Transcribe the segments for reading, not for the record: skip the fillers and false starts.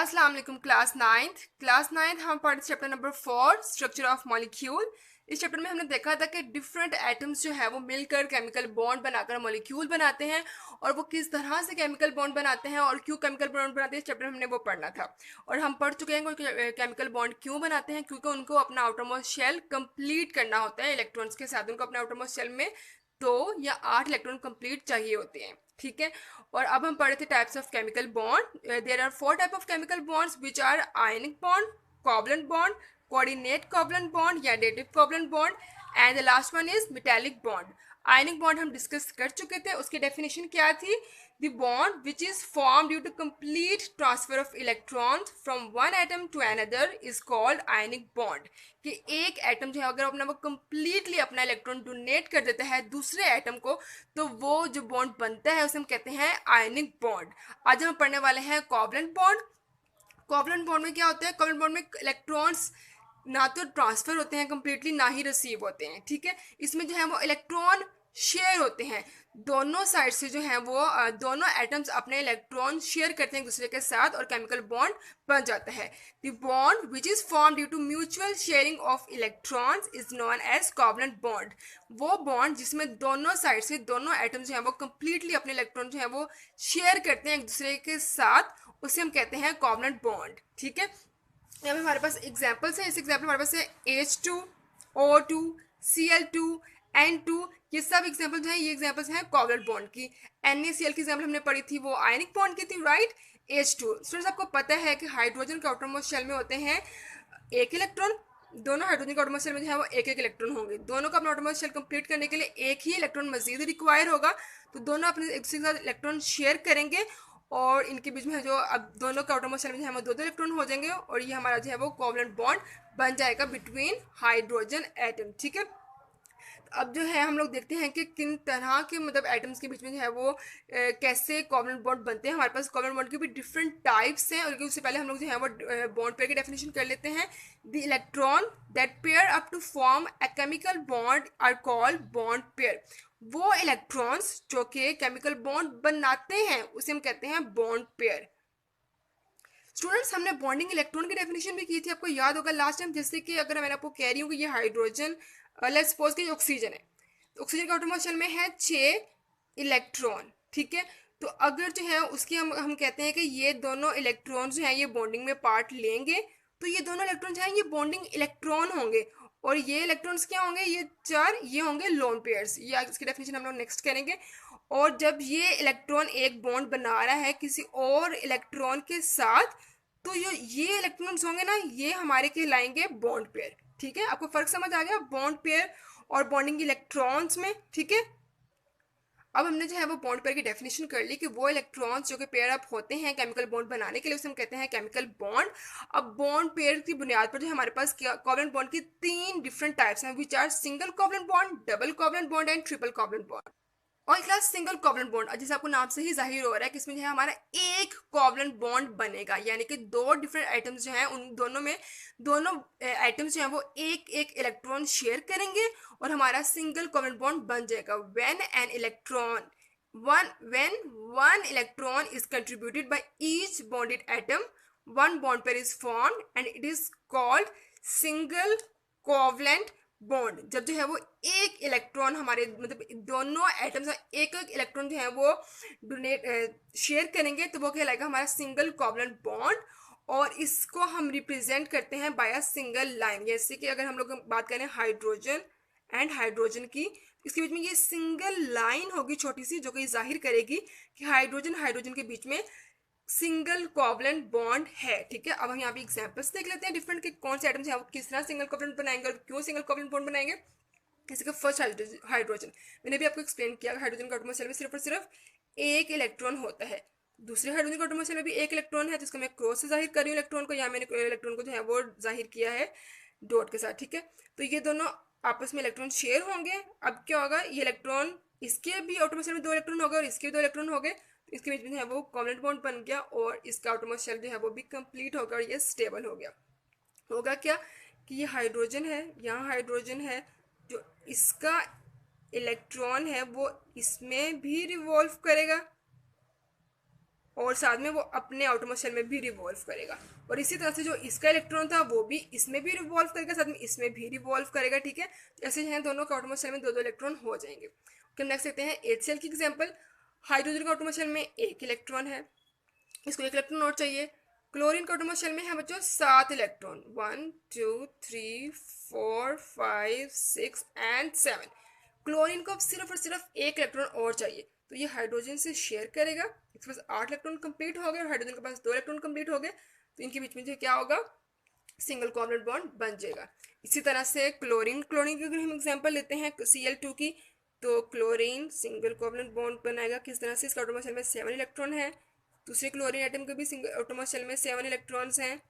अस्सलाम वालेकुम class ninth हम पढ़े chapter number 4 structure of molecule. इस चैप्टर में हमने देखा था कि डिफरेंट एटम्स जो है वो मिलकर केमिकल बॉन्ड बनाकर मॉलिक्यूल बनाते हैं और वो किस तरह से केमिकल बॉन्ड बनाते हैं और क्यों केमिकल बॉन्ड बनाते हैं। इस चैप्टर में हमने वो पढ़ना था और हम पढ़ चुके हैं कि केमिकल बॉन्ड क्यों बनाते हैं, क्योंकि उनको अपना आउटरमोस्ट शेल कंप्लीट करना होता है इलेक्ट्रॉन्स के साथ। उनको अपने आउटरमोस्ट शेल में 2 या 8 इलेक्ट्रॉन कंप्लीट चाहिए होते हैं, ठीक है। और अब हम पढ़े थे types of chemical bond. There are 4 type of chemical bonds which are ionic bond, covalent bond, coordinate covalent bond या additive covalent bond and the last one is metallic bond. Ionic bond हम discuss कर चुके थे, उसकी definition क्या थी? The bond which is form due to complete transfer of electrons from one atom to another is called ionic bond. कि एक atom जो है अगर अपना वो कंप्लीटली अपना इलेक्ट्रॉन डोनेट कर देता है दूसरे एटम को, तो वो जो बॉन्ड बनता है उसे हम कहते हैं आयनिक बॉन्ड। आज हम पढ़ने वाले हैं कोवलेंट बॉन्ड। कोवलेंट बॉन्ड में क्या होता है? कोवलेंट बॉन्ड में इलेक्ट्रॉन्स ना तो ट्रांसफर होते हैं कंप्लीटली, ना ही रिसीव होते हैं, ठीक है। इसमें जो है वो इलेक्ट्रॉन शेयर होते हैं, दोनों साइड से जो है वो दोनों एटम्स अपने इलेक्ट्रॉन शेयर करते हैं एक दूसरे के साथ और केमिकल बॉन्ड बन जाता है। The bond which is form due to mutual sharing of electrons is known as covalent bond. वो बॉन्ड जिसमें दोनों साइड से दोनों एटम्स जो है वो कंप्लीटली अपने इलेक्ट्रॉन जो है वो शेयर करते हैं एक दूसरे के साथ, उसे हम कहते हैं कोवलेंट बॉन्ड, ठीक है। यहाँ पे हमारे पास एग्जाम्पल्स हैं। इस एग्जाम्पल हमारे पास है H2, O2, Cl2, N2। ये सब एग्जाम्पल जो है ये एग्जाम्पल्स हैं कोवलेंट बॉन्ड की। NaCl की एग्जाम्पल हमने पढ़ी थी, वो आयनिक बॉन्ड की थी, राइट। H2 स्टूडेंट्स, आपको पता है कि हाइड्रोजन के आउटरमोस्ट शेल में होते हैं एक इलेक्ट्रॉन। दोनों हाइड्रोजन के आउटरमोस्ट शेल में जो है वो एक एक इलेक्ट्रॉन होंगे। दोनों का अपना आउटरमोस्ट शेल कंप्लीट करने के लिए एक ही इलेक्ट्रॉन मजीद रिक्वायर होगा, तो दोनों अपने एक दूसरे के साथ इलेक्ट्रॉन शेयर करेंगे और इनके बीच में जो अब दोनों के आउटरमोस्ट शेल में जो है वो 2 इलेक्ट्रॉन हो जाएंगे और ये हमारा जो है वो कोवलेंट बॉन्ड बन जाएगा बिटवीन हाइड्रोजन एटम, ठीक है। अब जो है हम लोग देखते हैं कि किन तरह के मतलब एटम्स के बीच में जो है वो कैसे कोवलेंट बॉन्ड बनते हैं। हमारे पास कोवलेंट बॉन्ड के भी डिफरेंट टाइप्स हैं और उससे पहले हम लोग जो है वो बॉन्ड पेयर की डेफिनेशन कर लेते हैं। The electron that pair up to form a chemical bond are called bond pair. वो इलेक्ट्रॉन्स जो कि केमिकल बॉन्ड बनाते हैं उसे हम कहते हैं बॉन्ड पेयर। स्टूडेंट्स, हमने बॉन्डिंग इलेक्ट्रॉन की डेफिनेशन भी की थी, आपको याद होगा लास्ट टाइम। जैसे कि अगर मैं आपको कह रही हूँ कि ये हाइड्रोजन, लेट्स सपोज कि ऑक्सीजन है, तो ऑक्सीजन के आउटरमोस्ट शेल में है 6 इलेक्ट्रॉन, ठीक है। तो अगर जो है उसकी हम कहते हैं कि ये दोनों इलेक्ट्रॉन जो हैं ये बॉन्डिंग में पार्ट लेंगे, तो ये दोनों इलेक्ट्रॉन जो हैं ये बॉन्डिंग इलेक्ट्रॉन होंगे और ये इलेक्ट्रॉन्स क्या होंगे? ये 4 ये होंगे लोन पेयर्स। ये इसकी डेफिनेशन हम लोग नेक्स्ट करेंगे। और जब ये इलेक्ट्रॉन एक बॉन्ड बना रहा है किसी और इलेक्ट्रॉन के साथ, तो ये इलेक्ट्रॉन्स होंगे ना, ये हमारे कहलाएंगे बॉन्ड पेयर, ठीक है। आपको फर्क समझ आ गया बॉन्ड पेयर और बॉन्डिंग इलेक्ट्रॉन्स में, ठीक है। अब हमने जो है वो बॉन्ड पेयर की डेफिनेशन कर ली कि वो इलेक्ट्रॉन्स जो कि पेयर अप होते हैं केमिकल बॉन्ड बनाने के लिए, उसे हम कहते हैं केमिकल बॉन्ड। अब बॉन्ड पेयर की बुनियाद पर जो हमारे पास कोवलेंट बॉन्ड की 3 डिफरेंट टाइप्स हैं, which are single covalent bond, double covalent bond and triple covalent bond. और क्लास सिंगल कोवलेंट बॉन्ड, जैसे आपको नाम से ही जाहिर हो रहा है कि इसमें जो है हमारा एक कोवलेंट बॉन्ड बनेगा, यानी कि 2 डिफरेंट आइटम्स जो हैं उन दोनों में दोनों आइटम्स जो हैं वो एक एक इलेक्ट्रॉन शेयर करेंगे और हमारा सिंगल कोवलेंट बॉन्ड बन जाएगा। when one electron is contributed by each bonded atom, one bond pair is formed and it is called single covalent bond. जब जो है वो एक इलेक्ट्रॉन हमारे मतलब दोनों एटम्स एक एक इलेक्ट्रॉन जो है वो डोनेट शेयर करेंगे, तो वो कहलाएगा हमारा सिंगल कोवलेंट बॉन्ड। और इसको हम रिप्रेजेंट करते हैं बाय अ सिंगल लाइन। जैसे कि अगर हम लोग बात करें हाइड्रोजन एंड हाइड्रोजन की, इसके बीच में ये सिंगल लाइन होगी छोटी सी, जो कि जाहिर करेगी कि हाइड्रोजन हाइड्रोजन के बीच में सिंगल कोवलेंट बॉन्ड है, ठीक है। अब हम यहाँ पे एग्जांपल्स देख लेते हैं डिफरेंट के कौन से एटम्स हैं वो किस तरह सिंगल कोवलेंट बनाएंगे और क्यों सिंगल कोवलेंट बॉन्ड बनाएंगे। जैसे कि फर्स्ट हाइड्रोजन मैंने भी आपको एक्सप्लेन किया, हाइड्रोजन का आटोमोस्ट शेल में सिर्फ और सिर्फ एक इलेक्ट्रॉन होता है। दूसरे हाइड्रोजन का आटोमोस्ट शेल में भी एक इलेक्ट्रॉन है, जिसको मैं क्रॉस से जाहिर कर रही हूँ इलेक्ट्रॉन को। यहाँ मैंने इलेक्ट्रॉन को जो है वो जाहिर किया है डॉट के साथ, ठीक है। तो ये दोनों आपस में इलेक्ट्रॉन शेयर होंगे। अब क्या होगा, ये इलेक्ट्रॉन इसके भी आटोमोस्ट शेल में 2 इलेक्ट्रॉन हो गए और इसके भी 2 इलेक्ट्रॉन हो गए, इसके बीच में जो है वो कोवलेंट बॉन्ड बन गया और इसका आटोमोस्ट शेल जो है वो भी कंप्लीट हो गया और ये स्टेबल हो गया। होगा क्या कि ये हाइड्रोजन है, यहाँ हाइड्रोजन है, जो इसका इलेक्ट्रॉन है वो इसमें भी रिवॉल्व करेगा, और साथ में वो अपने आउटरमोस्ट शेल में भी रिवॉल्व करेगा। और इसी तरह से जो इसका इलेक्ट्रॉन था वो भी इसमें भी रिवॉल्व करेगा, साथ में इसमें भी रिवॉल्व करेगा, ठीक है। ऐसे हैं दोनों के आउटरमोस्ट शेल में दो दो इलेक्ट्रॉन हो जाएंगे। ओके, नेक्स्ट देखते हैं HCl की एग्जांपल। हाइड्रोजन का आउटरमोस्ट शेल में एक इलेक्ट्रॉन है, इसको एक इलेक्ट्रॉन और चाहिए। क्लोरीन का आउटरमोस्ट शेल में है बच्चों 7 इलेक्ट्रॉन, 1 2 3 4 5 6 एंड 7। क्लोरीन को अब सिर्फ और सिर्फ एक इलेक्ट्रॉन और चाहिए, तो ये हाइड्रोजन से शेयर करेगा। इसके पास 8 इलेक्ट्रॉन कंप्लीट हो गए और हाइड्रोजन के पास 2 इलेक्ट्रॉन कंप्लीट हो गए, तो इनके बीच में जो क्या होगा, सिंगल कोवलेंट बॉन्ड बन जाएगा। इसी तरह से क्लोरीन क्लोरीन की अगर हम एग्जांपल लेते हैं Cl2 की, तो क्लोरीन सिंगल कोवलेंट बॉन्ड बनाएगा किस तरह से, इसका आटोमोस्ट शेल में 7 इलेक्ट्रॉन है, दूसरे क्लोरीन एटम के भी सिंगल आटोमोस्ट शेल में 7 इलेक्ट्रॉन्स हैं,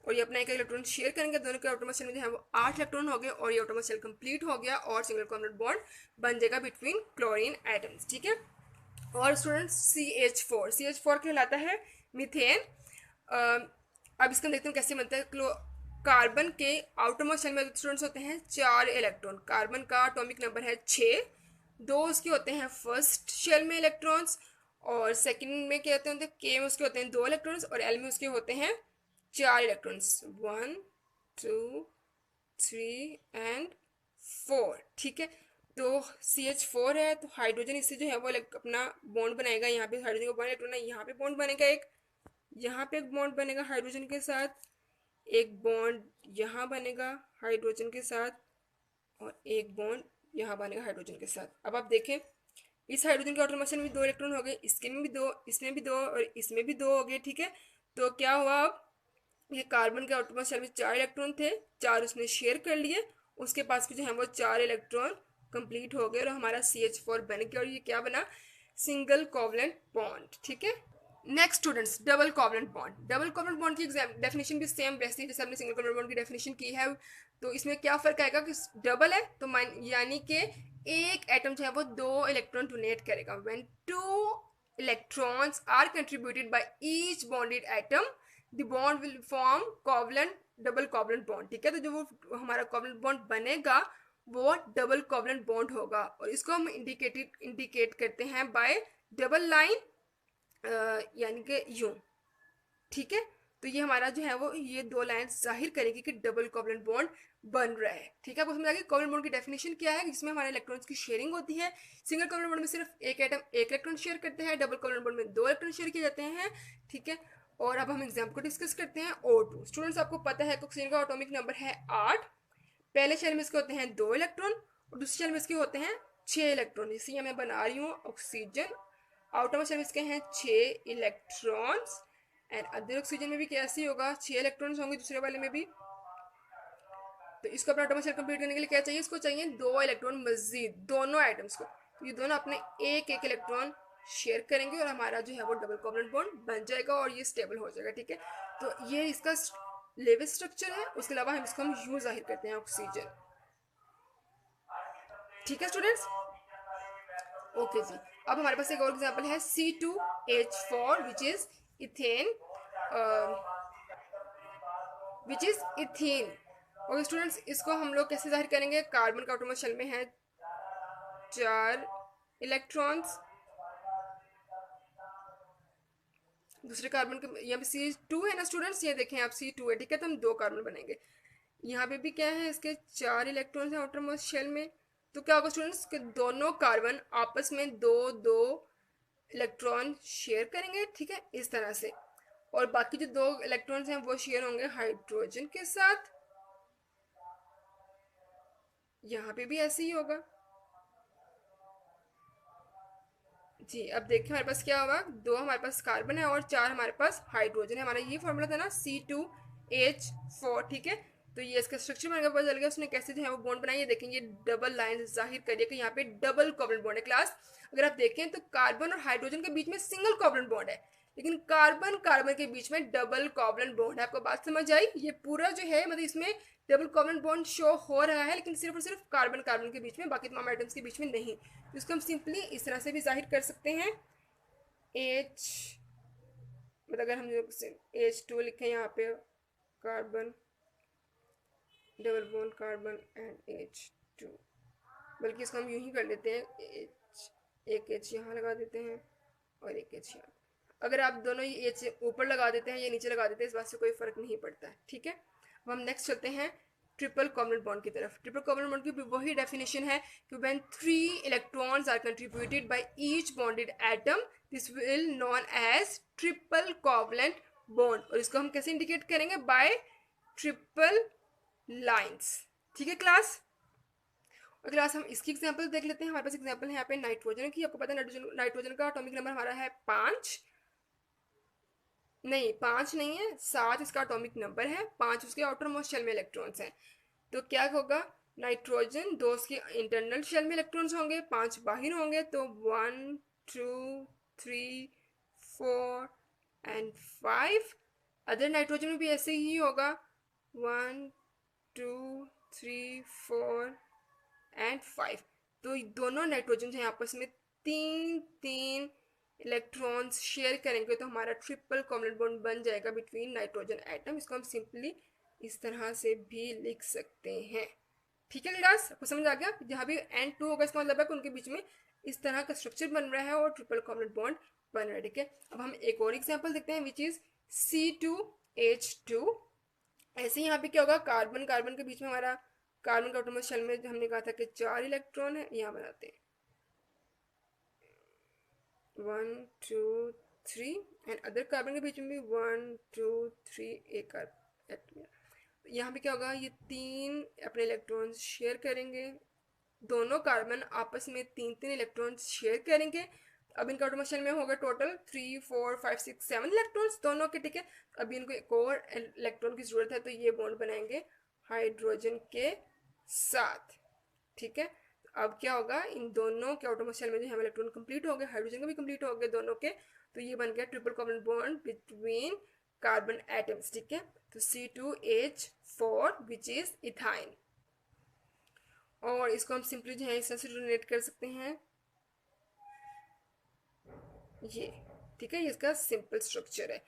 और ये अपना एक इलेक्ट्रॉन शेयर करेंगे। दोनों के आटोमोस्ट शेल में जो है वो 8 इलेक्ट्रॉन हो गए और ये आटोमोस्ट शेल कंप्लीट हो गया और सिंगल कोवलेंट बॉन्ड बन जाएगा बिटवीन क्लोरीन एटम्स, ठीक है। और स्टूडेंट्स CH4 कहलाता है मीथेन। अब इसका देखते हैं कैसे बनता है। कार्बन के आउटरमोस्ट शेल में स्टूडेंट्स होते हैं 4 इलेक्ट्रॉन, कार्बन का एटॉमिक नंबर है 6, 2 उसके होते हैं फर्स्ट शेल में इलेक्ट्रॉन्स, और सेकंड में क्या होते हैं, के में उसके होते हैं 2 इलेक्ट्रॉन्स, और एल में उसके होते हैं 4 इलेक्ट्रॉन्स, 1 2 3 एंड 4, ठीक है। तो CH4 है, तो हाइड्रोजन इससे जो है वो अपना बॉन्ड बनाएगा। यहाँ पे हाइड्रोजन का बॉन्ड इलेक्ट्रॉन है, यहाँ पे बॉन्ड बनेगा एक, यहाँ पे एक बॉन्ड बनेगा हाइड्रोजन के साथ, एक बॉन्ड यहाँ बनेगा हाइड्रोजन के साथ, और एक बॉन्ड यहाँ बनेगा हाइड्रोजन के साथ। अब आप देखें, इस हाइड्रोजन के आउटर में 2 इलेक्ट्रॉन हो गए, इसके में भी 2, इसमें भी 2 और इसमें भी 2 हो गए, ठीक है। तो क्या हुआ, अब ये कार्बन के आउटर में 4 इलेक्ट्रॉन थे, 4 उसने शेयर कर लिए, उसके पास भी जो है वो 4 इलेक्ट्रॉन कंप्लीट हो गए और हमारा CH4 बन गया, और ये क्या बना, सिंगल कोवलेंट बॉन्ड, ठीक है। Next students, double covalent bond. Double covalent bond की डेफिनेशन भी सेम वैसे ही जैसे हमने सिंगल कोवलेंट बॉन्ड की डेफिनेशन की है। तो इसमें क्या फर्क आएगा कि डबल है तो यानी कि एक एटम जो है वो 2 इलेक्ट्रॉन डोनेट करेगा। When 2 electrons are contributed by each bonded atom, the bond will form covalent double covalent bond, ठीक है। तो जो वो हमारा कोवलेंट बॉन्ड बनेगा वो डबल कोवलेंट बॉन्ड होगा, और इसको हम इंडिकेट करते हैं बाय डबल लाइन, यानी कि यूं, ठीक है। तो ये हमारा जो है वो ये 2 लाइन जाहिर करेगी कि डबल कोवलेंट बॉन्ड बन रहा है, ठीक है। आपको समझ आ गया कोवलेंट बॉन्ड की डेफिनेशन क्या है, जिसमें हमारे इलेक्ट्रॉन्स की शेयरिंग होती है। सिंगल कोवलेंट बॉन्ड में सिर्फ एक एटम एक इलेक्ट्रॉन शेयर करते हैं, डबल कोवलेंट बॉन्ड में 2 इलेक्ट्रॉन शेयर किए जाते हैं, ठीक है। और अब हम एग्जाम्पल को डिस्कस करते हैं। O2 स्टूडेंट्स, आपको पता है ऑक्सीजन का एटॉमिक नंबर है 8, पहले शेल में इसके होते हैं 2 इलेक्ट्रॉन और दूसरे शेल में इसके होते हैं 6 इलेक्ट्रॉन। जैसे मैं बना रही हूँ ऑक्सीजन, आउटर शेल में इसके हैं 6 इलेक्ट्रॉन्स, एंड अदर ऑक्सीजन में भी कैसे होगा, 6 इलेक्ट्रॉन्स होंगे दूसरे वाले में भी। तो इसको अपना एटॉमिक शेल कंप्लीट करने के लिए क्या चाहिए, इसको चाहिए 2 इलेक्ट्रॉन मजीद दोनों आइटम्स को। तो ये दोनों अपने एक एक इलेक्ट्रॉन शेयर करेंगे और हमारा जो है वो डबल कोवलेंट बॉन्ड बन जाएगा और ये स्टेबल हो जाएगा, ठीक है। तो ये इसका लेवल स्ट्रक्चर है। उसके अलावा हम इसको यूं जाहिर करते हैं ऑक्सीजन, ठीक है स्टूडेंट्स। ओके जी, अब हमारे पास एक और एग्जांपल है C2H4 which is ethane, which is ethene. Okay students, इसको हम लोग कैसे जाहिर करेंगे, कार्बन का आटोमोस्ट शेल में है 4 इलेक्ट्रॉन्स, दूसरे कार्बन के यहाँ पे C2 है ना स्टूडेंट्स, ये देखें आप C2 है, ठीक है। तो हम 2 कार्बन बनेंगे, यहाँ पे भी क्या है, इसके 4 इलेक्ट्रॉन्स हैं आउटर मोस्ट शेल में। तो क्या होगा स्टूडेंट्स कि दोनों कार्बन आपस में 2 इलेक्ट्रॉन शेयर करेंगे, ठीक है, इस तरह से। और बाकी जो 2 इलेक्ट्रॉन्स हैं वो शेयर होंगे हाइड्रोजन के साथ, यहाँ पे भी ऐसे ही होगा जी। अब देखिए हमारे पास क्या होगा, 2 हमारे पास कार्बन है और 4 हमारे पास हाइड्रोजन है। हमारा ये फॉर्मूला था ना C2H4, ठीक है। तो ये इसका स्ट्रक्चर मेरे को पता चल गया उसने कैसे जो है वो बॉन्ड बनाई है। देखेंगे डबल लाइन जाहिर करिए कि यहाँ पे डबल कोवलेंट बॉन्ड है। क्लास अगर आप देखें तो कार्बन और हाइड्रोजन के बीच में सिंगल कोवलेंट बॉन्ड है, लेकिन कार्बन कार्बन के बीच में डबल कोवलेंट बॉन्ड है। आपको बात समझ आई, ये पूरा जो है मतलब इसमें डबल कोवलेंट बॉन्ड शो हो रहा है, लेकिन सिर्फ और सिर्फ कार्बन कार्बन के बीच में, बाकी तमाम आइटम्स के बीच में नहीं। तो इसको हम सिंपली इस तरह से भी जाहिर कर सकते हैं, H मतलब अगर हम H2 लिखें यहाँ पे, carbon double bond carbon and H2, बल्कि इसको हम यूं ही कर लेते हैं, एक H यहाँ लगा देते हैं और एक H यहाँ। अगर आप दोनों ये ऊपर लगा देते हैं या नीचे लगा देते हैं, इस बात से कोई फर्क नहीं पड़ता है, ठीक है। अब हम नेक्स्ट चलते हैं ट्रिपल कोवलेंट बॉन्ड की तरफ। ट्रिपल कोवलेंट बॉन्ड की भी वही डेफिनेशन है कि when 3 electrons are contributed by each bonded atom, this will known as triple covalent bond. और इसको हम कैसे इंडिकेट करेंगे? बाय ट्रिपल लाइंस, ठीक है क्लास। और क्लास हम इसकी एग्जांपल देख लेते हैं। हमारे पास एग्जांपल है यहाँ पे नाइट्रोजन की। आपको पता है नाइट्रोजन का एटॉमिक नंबर हमारा है 5 नहीं, 5 नहीं है, 7 इसका एटॉमिक नंबर है। 5 उसके आउटर मोस्ट शेल में इलेक्ट्रॉन्स हैं। तो क्या होगा? नाइट्रोजन 2 उसके इंटरनल शेल में इलेक्ट्रॉन्स होंगे, 5 बाहर होंगे। तो 1 2 3 4 एंड 5। अदर नाइट्रोजन में भी ऐसे ही होगा, 1 2 3 4 एंड 5। तो दोनों नाइट्रोजन हैं आपस में 3 इलेक्ट्रॉन्स शेयर करेंगे, तो हमारा ट्रिपल कोवलेंट बॉन्ड बन जाएगा बिटवीन नाइट्रोजन एटम। इसको हम सिंपली इस तरह से भी लिख सकते हैं, ठीक है लीडर्स। आपको समझ आ गया? जहाँ भी N2 होगा इसका मतलब है कि उनके बीच में इस तरह का स्ट्रक्चर बन रहा है और ट्रिपल कोवलेंट बॉन्ड बन रहा है, ठीक है। अब हम एक और एग्जाम्पल देखते हैं विच इज C2H2। ऐसे यहाँ पे क्या होगा? कार्बन कार्बन के बीच में हमारा कार्बन का एटॉमिक शेल में हमने कहा था कि 4 इलेक्ट्रॉन है, यहाँ बनाते हैं 1 2 3 एंड अदर कार्बन के बीच में भी 1 2 3 एक कार्बन। यहाँ पे क्या होगा? ये 3 अपने इलेक्ट्रॉन्स शेयर करेंगे। दोनों कार्बन आपस में 3 इलेक्ट्रॉन्स शेयर करेंगे। अब इनका एटॉमिक शेल में होगा टोटल 3 4 5 6 7 इलेक्ट्रॉन्स दोनों के, ठीक है। अभी इनको एक और इलेक्ट्रॉन की जरूरत है, तो ये बॉन्ड बनाएंगे हाइड्रोजन के साथ, ठीक है। अब क्या होगा? इन दोनों के एटॉमिक शेल में जो है इलेक्ट्रॉन कंप्लीट हो गए, हाइड्रोजन के भी कंप्लीट हो गए दोनों के। तो ये बन गया triple covalent bond between carbon atoms, ठीक है। तो C2H4 विच इज इथाइन। और इसको हम सिंपली जो है इस तरह से रिलेट कर सकते हैं, ये, ठीक है। इसका सिंपल स्ट्रक्चर है।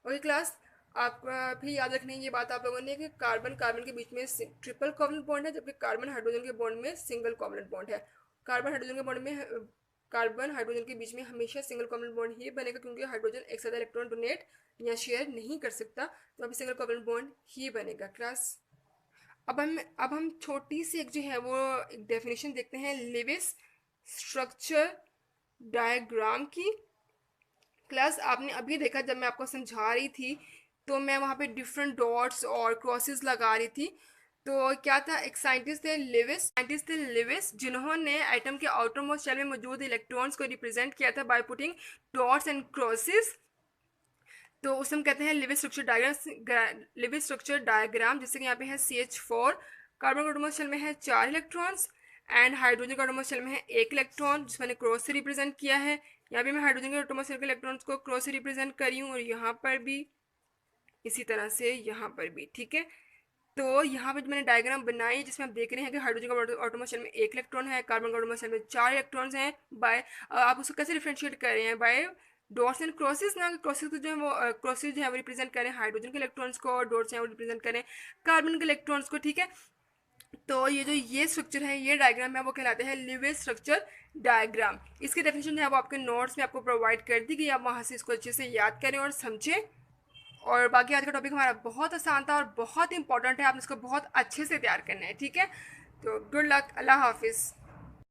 ओके क्लास, आप भी याद रखनी है ये बात आप लोगों ने कि कार्बन कार्बन के बीच में ट्रिपल कोवलेंट बॉन्ड है, जबकि कार्बन हाइड्रोजन के बॉन्ड में सिंगल कोवलेंट बॉन्ड है। कार्बन हाइड्रोजन के बॉन्ड में कार्बन हाइड्रोजन के बीच में हमेशा सिंगल कोवलेंट बॉन्ड ही बनेगा, क्योंकि हाइड्रोजन एक साथ इलेक्ट्रॉन डोनेट या शेयर नहीं कर सकता, तो अभी सिंगल कोवलेंट बॉन्ड ही बनेगा क्लास। अब हम छोटी सी एक जो है वो एक डेफिनेशन देखते हैं लेविस स्ट्रक्चर डायग्राम की। क्लास आपने अभी देखा जब मैं आपको समझा रही थी तो मैं वहाँ पे डिफरेंट डॉट्स और क्रॉसेस लगा रही थी। तो क्या था? एक साइंटिस्ट थे लिविस जिन्होंने एटम के आउटर मोस्ट शेल में मौजूद इलेक्ट्रॉन्स को रिप्रेजेंट किया था by putting dots and crosses. तो उसे हम कहते हैं लिविस स्ट्रक्चर डायग्राम। जैसे कि यहाँ पे है CH4, कार्बन का एटॉमिक शेल में है 4 इलेक्ट्रॉन्स एंड हाइड्रोजन का एटॉमिक शेल में है 1 इलेक्ट्रॉन, जिसको मैंने क्रॉस से रिप्रेजेंट किया है। यहाँ भी मैं हाइड्रोजन के एटॉमिक शेल के इलेक्ट्रॉन्स को क्रॉस से रिप्रेजेंट करी हूँ, और यहाँ पर भी इसी तरह से यहाँ पर भी, ठीक है। तो यहाँ पे जो मैंने डायग्राम बनाई जिसमें आप देख रहे हैं कि हाइड्रोजन का एटॉमिक शेल में 1 इलेक्ट्रॉन है, कार्बन का एटॉमिक शेल में 4 इलेक्ट्रॉन्स हैं। बाय आप उसको कैसे डिफरेंशिएट कर रहे हैं? बाय डॉट्स एंड क्रॉसेस ना। क्रॉसेस को जो है वो क्रॉसेस जो है वो रिप्रेजेंट करें हाइड्रोजन के इलेक्ट्रॉन्स को, और डॉट्स हैं वो रिप्रेजेंट करें कार्बन के इलेक्ट्रॉन्स को, ठीक है। तो ये स्ट्रक्चर है, ये डायग्राम है, वो कहलाते हैं लिविस स्ट्रक्चर डायग्राम। इसकी डेफिनेशन जो है वो आपके नोट्स में आपको प्रोवाइड कर दी गई, आप वहाँ से इसको अच्छे से याद करें और समझें। और बाकी आज का टॉपिक हमारा बहुत आसान था और बहुत इंपॉर्टेंट है, आपने इसको बहुत अच्छे से तैयार करना है, ठीक है। तो गुड लक, अल्लाह हाफिज़।